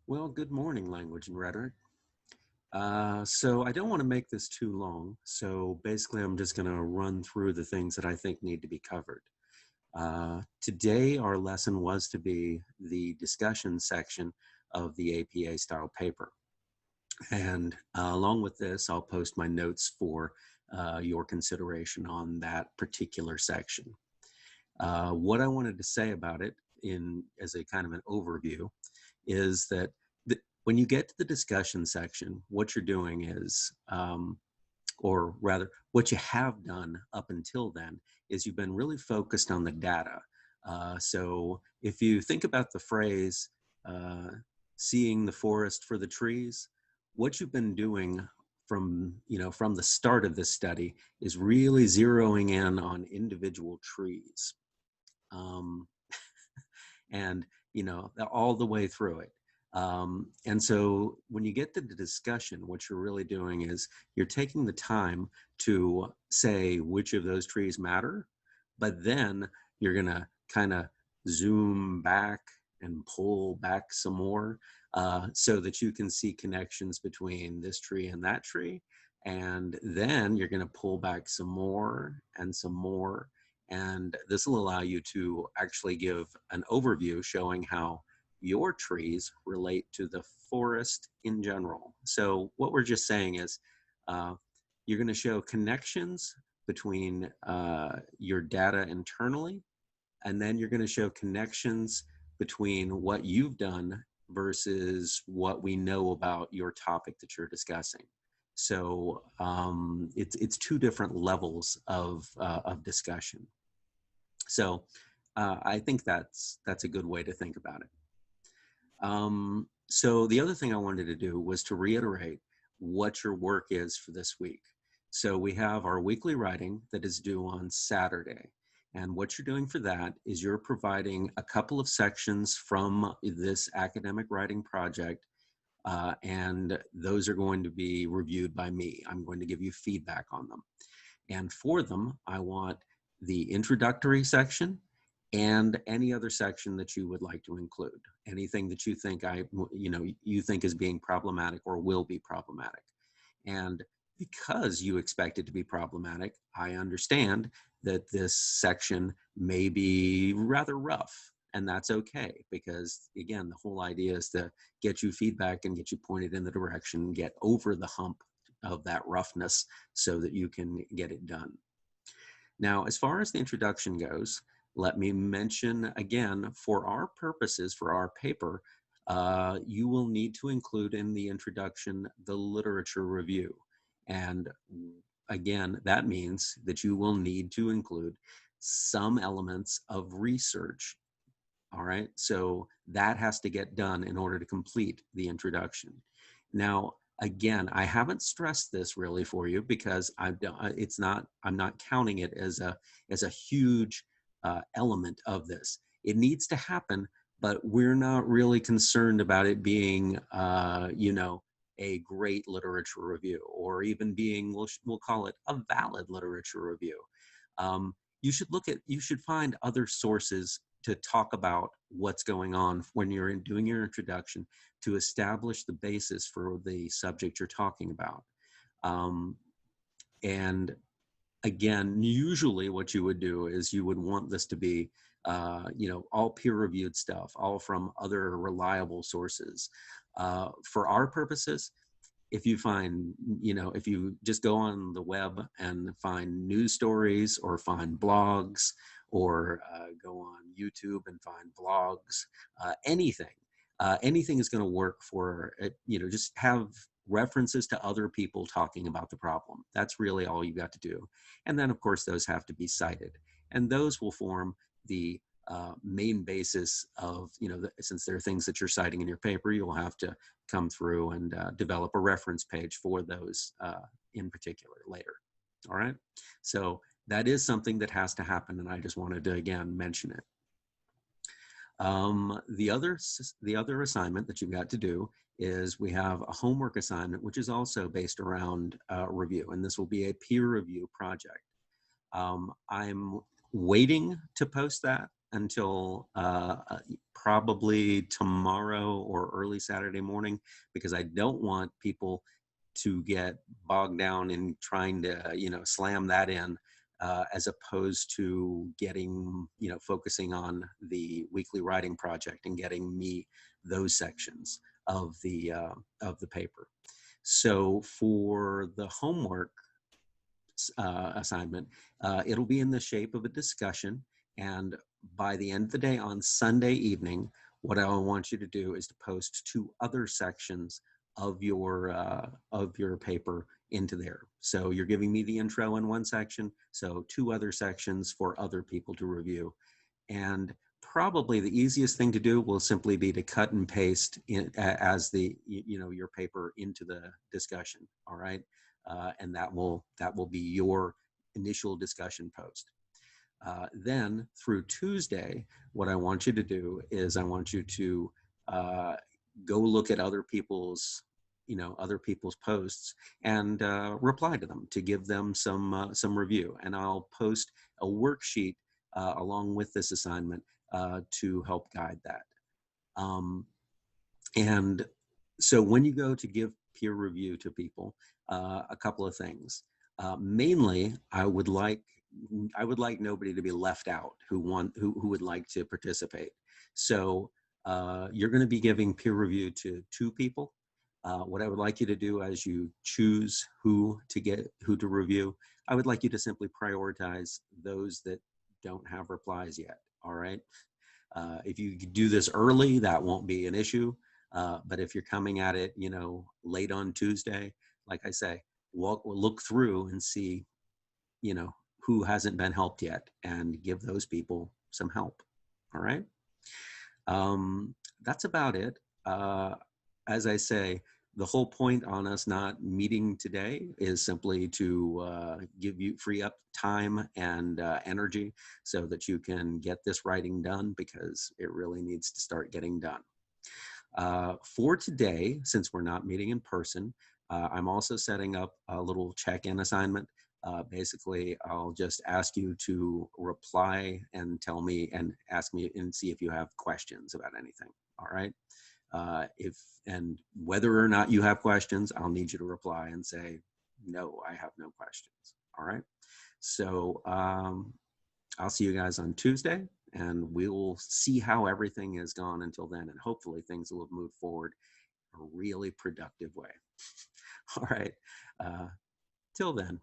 Well, good morning, language and rhetoric. So I don't want to make this too long. So basically, I'm just going to run through the things that I think need to be covered. Today, our lesson was to be the discussion section of the APA style paper. And along with this, I'll post my notes for your consideration on that particular section. What I wanted to say about it in as a kind of an overview is that when you get to the discussion section, what you're doing is, or rather, what you have done up until then is you've been really focused on the data. So if you think about the phrase, uh, seeing the forest for the trees, what you've been doing from the start of this study is really zeroing in on individual trees. Um, and all the way through it. And so when you get to the discussion, what you're really doing is you're taking the time to say which of those trees matter, but then you're going to kind of zoom back and pull back some more so that you can see connections between this tree and that tree. And then you're going to pull back some more and some more, and this will allow you to actually give an overview showing how your trees relate to the forest in general. So what we're just saying is uh, you're going to show connections between your data internally, and then you're going to show connections between what you've done versus what we know about your topic that you're discussing. So it's two different levels of discussion. So I think that's a good way to think about it. So the other thing I wanted to do was to reiterate what your work is for this week. So we have our weekly writing that is due on Saturday. And what you're doing for that is you're providing a couple of sections from this academic writing project, and those are going to be reviewed by me. I'm going to give you feedback on them. And for them, I want the introductory section and any other section that you would like to include. Anything that you think you think is being problematic or will be problematic. And because you expect it to be problematic, I understand that this section may be rather rough. And that's okay, because again, the whole idea is to get you feedback and get you pointed in the direction, get over the hump of that roughness so that you can get it done. Now, as far as the introduction goes, let me mention again, for our purposes, for our paper, you will need to include in the introduction the literature review. And again, that means that you will need to include some elements of research. All right, so that has to get done in order to complete the introduction. Now, again, I haven't stressed this really for you because I'm not counting it as a huge element of this. It needs to happen, but we're not really concerned about it being, a great literature review, or even being, we'll call it a valid literature review. You should find other sources to talk about what's going on when you're doing your introduction to establish the basis for the subject you're talking about. Um, and again, usually what you would do is you would want this to be, all peer-reviewed stuff, all from other reliable sources. For our purposes, if you just go on the web and find news stories or find blogs or go on YouTube and find vlogs, anything is going to work for it. Just have references to other people talking about the problem. That's really all you got to do. And then, of course, those have to be cited. And those will form the main basis of, since there are things that you're citing in your paper, you'll have to come through and develop a reference page for those in particular later. All right. So that is something that has to happen. And I just wanted to, again, mention it. The other assignment that you've got to do is we have a homework assignment, which is also based around review. And this will be a peer review project. I'm waiting to post that until probably tomorrow or early Saturday morning, because I don't want people to get bogged down in trying to, slam that in, as opposed to getting, focusing on the weekly writing project and getting me those sections of the paper. So for the homework assignment, it'll be in the shape of a discussion. And by the end of the day on Sunday evening, what I want you to do is to post two other sections of your paper into there. So you're giving me the intro in one section, so two other sections for other people to review. And probably the easiest thing to do will simply be to cut and paste as your paper into the discussion. All right, and that will be your initial discussion post. Then through Tuesday, what I want you to do is I want you to go look at other people's posts and reply to them to give them some review. And I'll post a worksheet along with this assignment to help guide that. And so when you go to give peer review to people, a couple of things. Mainly, I would like nobody to be left out who would like to participate. So you're going to be giving peer review to two people. What I would like you to do as you choose who to review, I would like you to simply prioritize those that don't have replies yet. All right. If you do this early, that won't be an issue. But if you're coming at it, late on Tuesday, like I say, look through and see, who hasn't been helped yet, and give those people some help. All right. That's about it. As I say, the whole point on us not meeting today is simply to free up time and energy so that you can get this writing done, because it really needs to start getting done. For today, since we're not meeting in person, I'm also setting up a little check-in assignment. Basically, I'll just ask you to reply and tell me and ask me and see if you have questions about anything. All right. And whether or not you have questions, I'll need you to reply and say, no, I have no questions. All right. So I'll see you guys on Tuesday, and we'll see how everything has gone until then. And hopefully things will have moved forward in a really productive way. All right. Till then.